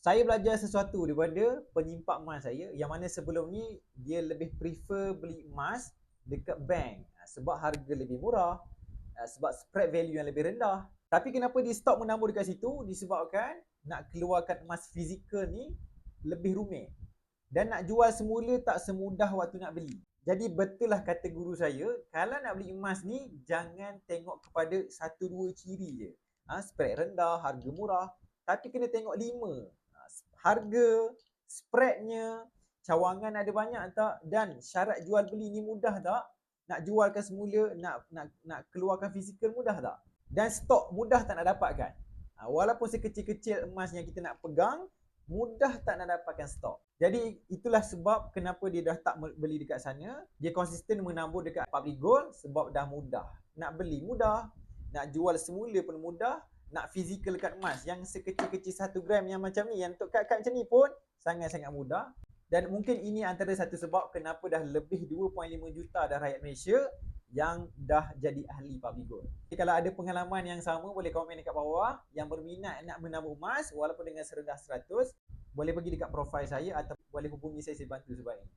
Saya belajar sesuatu daripada penyimpan emas saya, yang mana sebelum ni dia lebih prefer beli emas dekat bank, sebab harga lebih murah, sebab spread value yang lebih rendah. Tapi kenapa dia stop menabur dekat situ? Disebabkan nak keluarkan emas fizikal ni lebih rumit, dan nak jual semula tak semudah waktu nak beli. Jadi betul lah kata guru saya, kalau nak beli emas ni jangan tengok kepada satu dua ciri je. Spread rendah, harga murah, tapi kena tengok 5. Harga, spreadnya, cawangan ada banyak tak, dan syarat jual beli ni mudah tak? Nak jualkan semula, nak keluarkan fizikal mudah tak? Dan stok mudah tak nak dapatkan? Walaupun sekecil-kecil emas yang kita nak pegang, mudah tak nak dapatkan stok. Jadi itulah sebab kenapa dia dah tak beli dekat sana. Dia konsisten menabur dekat public gold sebab dah mudah. Nak beli mudah, nak jual semula pun mudah, nak fizikal dekat emas yang sekecil-kecil 1 gram yang macam ni, yang untuk kad-kad macam ni pun sangat-sangat mudah. Dan mungkin ini antara satu sebab kenapa dah lebih 2.5 juta dah rakyat Malaysia yang dah jadi ahli public gold. Jadi kalau ada pengalaman yang sama, boleh komen dekat bawah. Yang berminat nak menabur emas walaupun dengan serendah 100, boleh pergi dekat profil saya atau boleh hubungi saya bantu sebab ini.